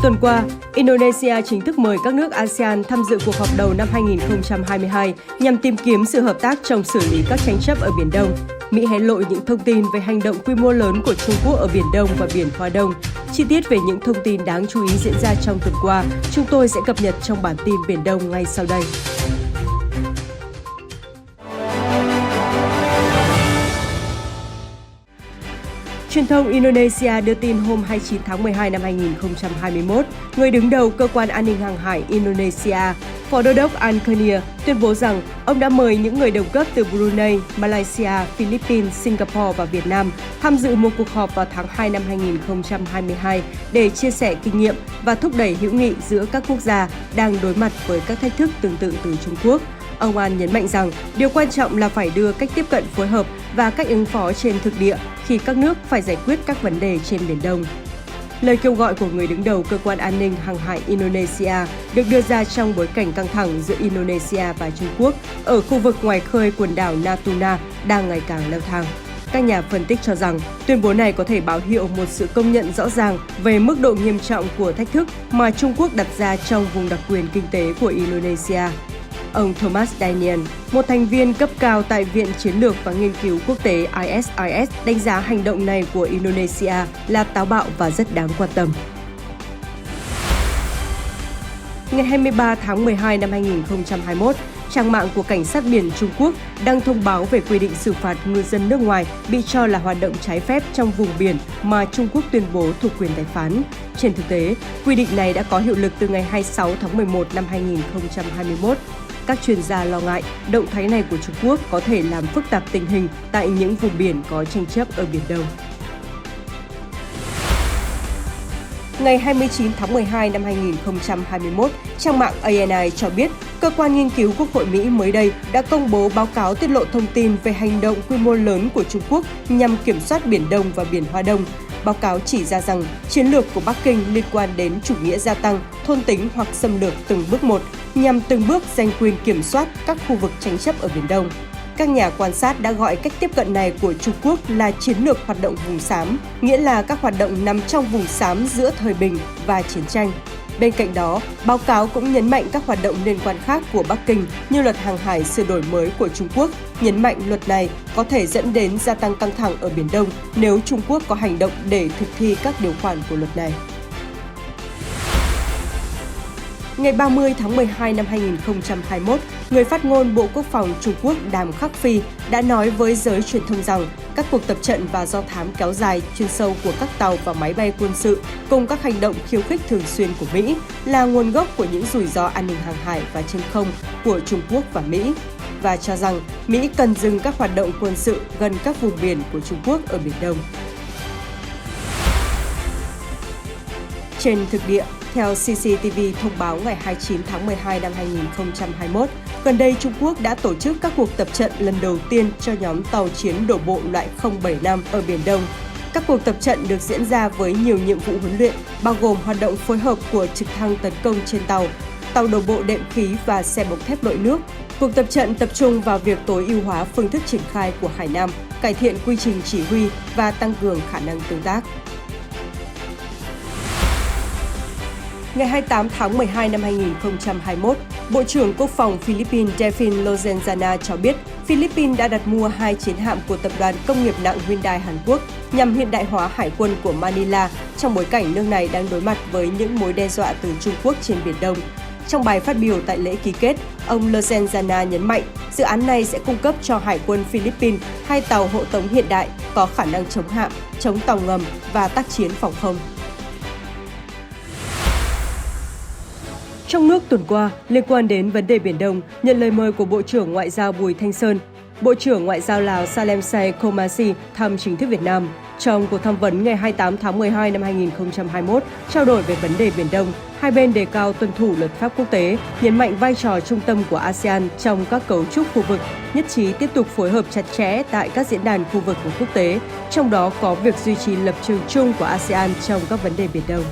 Tuần qua, Indonesia chính thức mời các nước ASEAN tham dự cuộc họp đầu năm 2022 nhằm tìm kiếm sự hợp tác trong xử lý các tranh chấp ở Biển Đông. Mỹ hé lộ những thông tin về hành động quy mô lớn của Trung Quốc ở Biển Đông và Biển Hoa Đông. Chi tiết về những thông tin đáng chú ý diễn ra trong tuần qua, chúng tôi sẽ cập nhật trong bản tin Biển Đông ngay sau đây. Truyền thông Indonesia đưa tin hôm 29 tháng 12 năm 2021, người đứng đầu Cơ quan An ninh Hàng hải Indonesia, Phó Đô đốc Al-Khair tuyên bố rằng ông đã mời những người đồng cấp từ Brunei, Malaysia, Philippines, Singapore và Việt Nam tham dự một cuộc họp vào tháng 2 năm 2022 để chia sẻ kinh nghiệm và thúc đẩy hữu nghị giữa các quốc gia đang đối mặt với các thách thức tương tự từ Trung Quốc. Ông An nhấn mạnh rằng điều quan trọng là phải đưa cách tiếp cận phối hợp và cách ứng phó trên thực địa khi các nước phải giải quyết các vấn đề trên Biển Đông. Lời kêu gọi của người đứng đầu Cơ quan An ninh Hàng hải Indonesia được đưa ra trong bối cảnh căng thẳng giữa Indonesia và Trung Quốc ở khu vực ngoài khơi quần đảo Natuna đang ngày càng leo thang. Các nhà phân tích cho rằng tuyên bố này có thể báo hiệu một sự công nhận rõ ràng về mức độ nghiêm trọng của thách thức mà Trung Quốc đặt ra trong vùng đặc quyền kinh tế của Indonesia. Ông Thomas Daniel, một thành viên cấp cao tại Viện Chiến lược và Nghiên cứu Quốc tế ISIS, đánh giá hành động này của Indonesia là táo bạo và rất đáng quan tâm. Ngày 23 tháng 12 năm 2021, trang mạng của Cảnh sát biển Trung Quốc đăng thông báo về quy định xử phạt ngư dân nước ngoài bị cho là hoạt động trái phép trong vùng biển mà Trung Quốc tuyên bố thuộc quyền tài phán. Trên thực tế, quy định này đã có hiệu lực từ ngày 26 tháng 11 năm 2021. Các chuyên gia lo ngại động thái này của Trung Quốc có thể làm phức tạp tình hình tại những vùng biển có tranh chấp ở Biển Đông. Ngày 29 tháng 12 năm 2021, trang mạng ANI cho biết Cơ quan Nghiên cứu Quốc hội Mỹ mới đây đã công bố báo cáo tiết lộ thông tin về hành động quy mô lớn của Trung Quốc nhằm kiểm soát Biển Đông và Biển Hoa Đông. Báo cáo chỉ ra rằng chiến lược của Bắc Kinh liên quan đến chủ nghĩa gia tăng, thôn tính hoặc xâm lược từng bước một, nhằm từng bước giành quyền kiểm soát các khu vực tranh chấp ở Biển Đông. Các nhà quan sát đã gọi cách tiếp cận này của Trung Quốc là chiến lược hoạt động vùng xám, nghĩa là các hoạt động nằm trong vùng xám giữa thời bình và chiến tranh. Bên cạnh đó, báo cáo cũng nhấn mạnh các hoạt động liên quan khác của Bắc Kinh như luật hàng hải sửa đổi mới của Trung Quốc, nhấn mạnh luật này có thể dẫn đến gia tăng căng thẳng ở Biển Đông nếu Trung Quốc có hành động để thực thi các điều khoản của luật này. Ngày 30 tháng 12 năm 2021, người phát ngôn Bộ Quốc phòng Trung Quốc Đàm Khắc Phi đã nói với giới truyền thông rằng các cuộc tập trận và do thám kéo dài chuyên sâu của các tàu và máy bay quân sự cùng các hành động khiêu khích thường xuyên của Mỹ là nguồn gốc của những rủi ro an ninh hàng hải và trên không của Trung Quốc và Mỹ, và cho rằng Mỹ cần dừng các hoạt động quân sự gần các vùng biển của Trung Quốc ở Biển Đông. Trên thực địa, theo CCTV thông báo ngày 29 tháng 12 năm 2021, gần đây Trung Quốc đã tổ chức các cuộc tập trận lần đầu tiên cho nhóm tàu chiến đổ bộ loại 075 ở Biển Đông. Các cuộc tập trận được diễn ra với nhiều nhiệm vụ huấn luyện, bao gồm hoạt động phối hợp của trực thăng tấn công trên tàu, tàu đổ bộ đệm khí và xe bọc thép lội nước. Cuộc tập trận tập trung vào việc tối ưu hóa phương thức triển khai của Hải Nam, cải thiện quy trình chỉ huy và tăng cường khả năng tương tác. Ngày 28 tháng 12 năm 2021, Bộ trưởng Quốc phòng Philippines Delfin Lorenzana cho biết Philippines đã đặt mua 2 chiến hạm của tập đoàn công nghiệp nặng Hyundai Hàn Quốc nhằm hiện đại hóa hải quân của Manila trong bối cảnh nước này đang đối mặt với những mối đe dọa từ Trung Quốc trên Biển Đông. Trong bài phát biểu tại lễ ký kết, ông Lorenzana nhấn mạnh dự án này sẽ cung cấp cho Hải quân Philippines 2 tàu hộ tống hiện đại có khả năng chống hạm, chống tàu ngầm và tác chiến phòng không. Trong nước tuần qua, liên quan đến vấn đề Biển Đông, nhận lời mời của Bộ trưởng Ngoại giao Bùi Thanh Sơn, Bộ trưởng Ngoại giao Lào Salemsay Komasi thăm chính thức Việt Nam. Trong cuộc tham vấn ngày 28 tháng 12 năm 2021, trao đổi về vấn đề Biển Đông, hai bên đề cao tuân thủ luật pháp quốc tế, nhấn mạnh vai trò trung tâm của ASEAN trong các cấu trúc khu vực, nhất trí tiếp tục phối hợp chặt chẽ tại các diễn đàn khu vực và quốc tế, trong đó có việc duy trì lập trường chung của ASEAN trong các vấn đề Biển Đông.